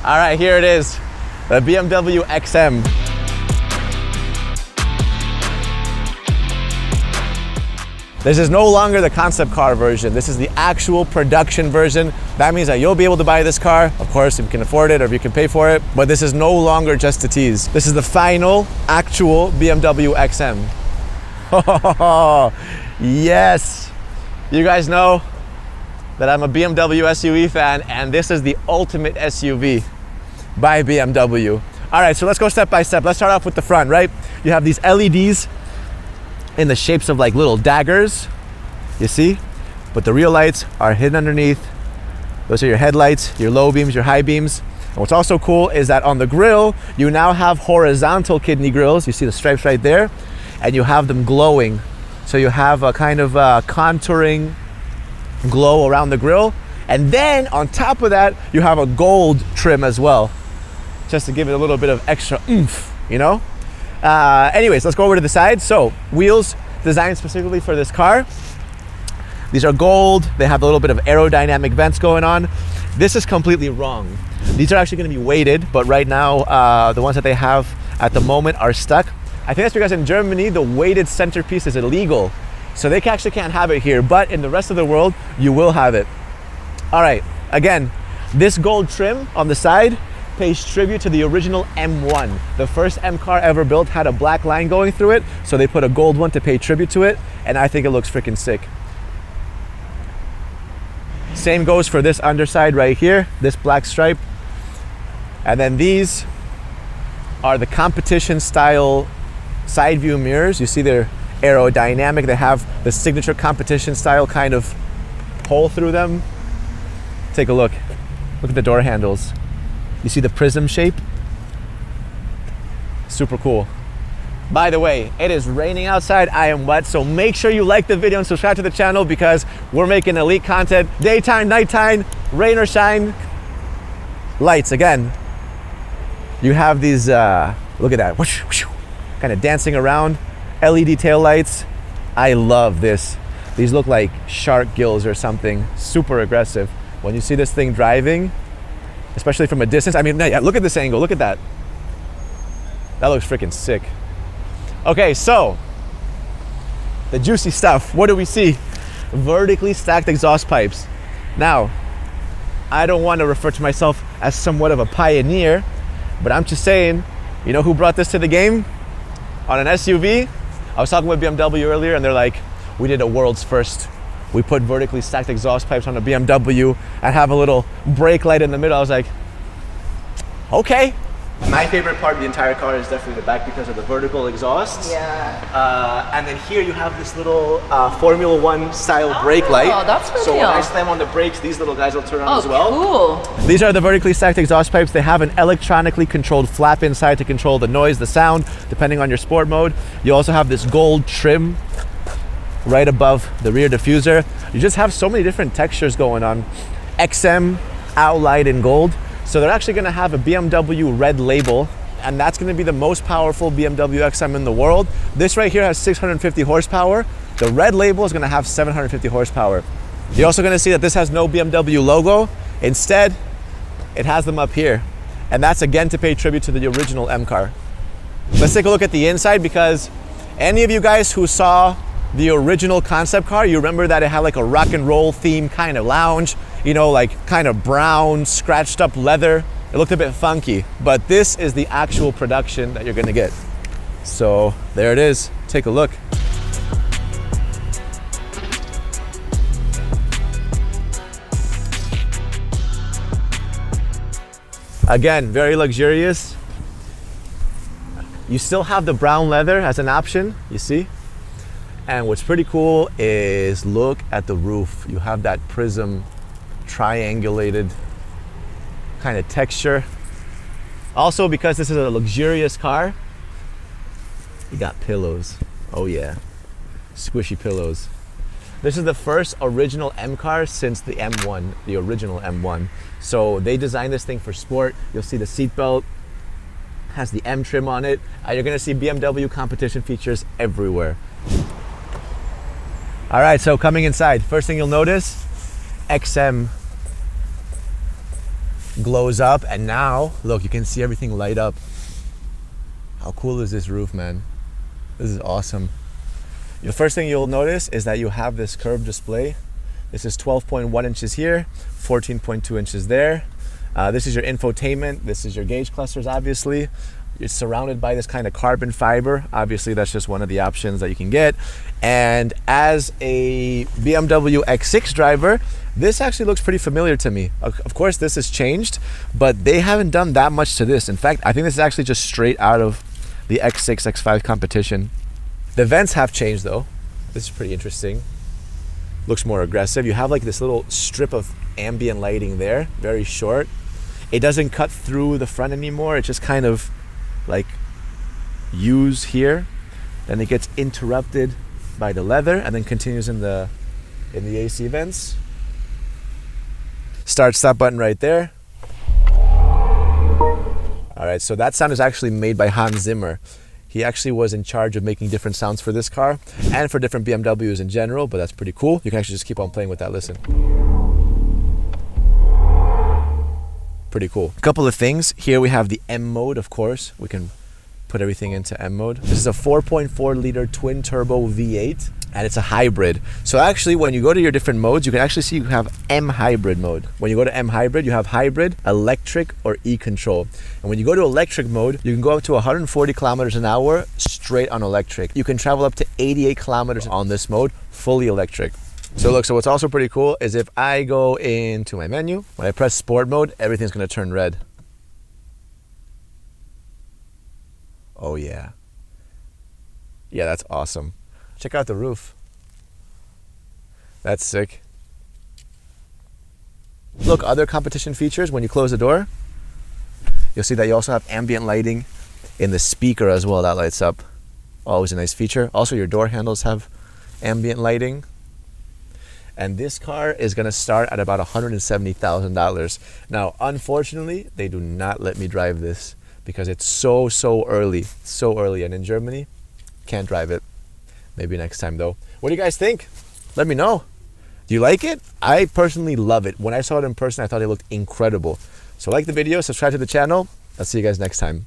All right, here it is, the BMW XM. This is no longer the concept car version. This is the actual production version. That means that you'll be able to buy this car, of course, if you can afford it or if you can pay for it, but this is no longer just a tease. This is the final, actual BMW XM. Yes! You guys know that I'm a BMW SUV fan, and this is the ultimate SUV by BMW. All right, so let's go step by step. Let's start off with the front, right? You have these LEDs in the shapes of like little daggers, you see? But the real lights are hidden underneath. Those are your headlights, your low beams, your high beams. And what's also cool is that on the grille, you now have horizontal kidney grills. You see the stripes right there, and you have them glowing. So you have a kind of contouring glow around the grille. And then on top of that, you have a gold trim as well, just to give it a little bit of extra oomph, you know? Anyways, let's go over to the side. So wheels designed specifically for this car. These are gold. They have a little bit of aerodynamic vents going on. This is completely wrong. These are actually going to be weighted, but right now the ones that they have at the moment are stuck. I think that's because in Germany the weighted centerpiece is illegal, so they actually can't have it here, but in the rest of the world you will have it. All right, again, this gold trim on the side pays tribute to the original M1. The first M car ever built had a black line going through it, so they put a gold one to pay tribute to it, and I think it looks freaking sick. Same goes for this underside right here, this black stripe. And then these are the competition style side view mirrors. You see they're aerodynamic. They have the signature competition style kind of hole through them. Take a look. Look at the door handles. You see the prism shape? Super cool. By the way, it is raining outside. I am wet, so make sure you like the video and subscribe to the channel because we're making elite content. Daytime, nighttime, rain or shine. Lights, again. You have these, look at that, whoosh, whoosh, kind of dancing around. LED tail lights. I love this. These look like shark gills or something. Super aggressive. When you see this thing driving, especially from a distance. I mean, yeah, look at this angle, look at that. That looks freaking sick. Okay, so, the juicy stuff, what do we see? Vertically stacked exhaust pipes. Now, I don't want to refer to myself as somewhat of a pioneer, but I'm just saying, you know who brought this to the game? On an SUV? I was talking with BMW earlier and they're like, we did a world's first. We put vertically stacked exhaust pipes on a BMW and have a little brake light in the middle. I was like, okay. My favorite part of the entire car is definitely the back because of the vertical exhausts. Yeah. And then here you have this little Formula One style brake light. Oh, that's pretty. So when I slam on the brakes, these little guys will turn on as well. Cool. These are the vertically stacked exhaust pipes. They have an electronically controlled flap inside to control the noise, the sound, depending on your sport mode. You also have this gold trim right above the rear diffuser. You just have so many different textures going on. XM outlined in gold. So they're actually gonna have a BMW red label, and that's gonna be the most powerful BMW XM in the world. This right here has 650 horsepower. The red label is gonna have 750 horsepower. You're also gonna see that this has no BMW logo. Instead, it has them up here. And that's again to pay tribute to the original M car. Let's take a look at the inside because any of you guys who saw the original concept car, you remember that it had like a rock and roll theme kind of lounge, you know, like kind of brown, scratched up leather. It looked a bit funky, but this is the actual production that you're gonna get. So there it is, take a look. Again, very luxurious. You still have the brown leather as an option, you see? And what's pretty cool is look at the roof. You have that prism triangulated kind of texture. Also, because this is a luxurious car, you got pillows. Oh yeah, squishy pillows. This is the first original M car since the M1, the original M1. So they designed this thing for sport. You'll see the seatbelt has the M trim on it. You're gonna see BMW competition features everywhere. All right, so coming inside, first thing you'll notice, XM glows up, and now look, you can see everything light up. How cool is this roof, man? This is awesome. The first thing you'll notice is that you have this curved display. This is 12.1 inches here, 14.2 inches there. This is your infotainment. This is your gauge clusters, obviously. It's surrounded by this kind of carbon fiber. Obviously, that's just one of the options that you can get. And as a BMW X6 driver, this actually looks pretty familiar to me. Of course, this has changed, but they haven't done that much to this. In fact, I think this is actually just straight out of the X6, X5 competition. The vents have changed though. This is pretty interesting. Looks more aggressive. You have like this little strip of ambient lighting there, very short. It doesn't cut through the front anymore. It just kind of like U's here. Then it gets interrupted by the leather and then continues in the AC vents. Start stop button right there. All right, so that sound is actually made by Hans Zimmer. He actually was in charge of making different sounds for this car and for different BMWs in general, but that's pretty cool. You can actually just keep on playing with that. Listen. Pretty cool. A couple of things. Here we have the M mode, of course. We can put everything into M mode. This is a 4.4 liter twin turbo V8 and it's a hybrid. So actually when you go to your different modes, you can actually see you have M hybrid mode. When you go to M hybrid, you have hybrid, electric, or e-control. And when you go to electric mode, you can go up to 140 kilometers an hour straight on electric. You can travel up to 88 kilometers on this mode, fully electric. So look, so what's also pretty cool is if I go into my menu, when I press sport mode, everything's gonna turn red. Oh yeah. Yeah, that's awesome. Check out the roof. That's sick. Look, other competition features, when you close the door, you'll see that you also have ambient lighting in the speaker as well. That lights up. Always a nice feature. Also, your door handles have ambient lighting. And this car is gonna start at about $170,000. Now, unfortunately, they do not let me drive this because it's so early. And in Germany, can't drive it. Maybe next time though. What do you guys think? Let me know. Do you like it? I personally love it. When I saw it in person, I thought it looked incredible. So like the video, subscribe to the channel. I'll see you guys next time.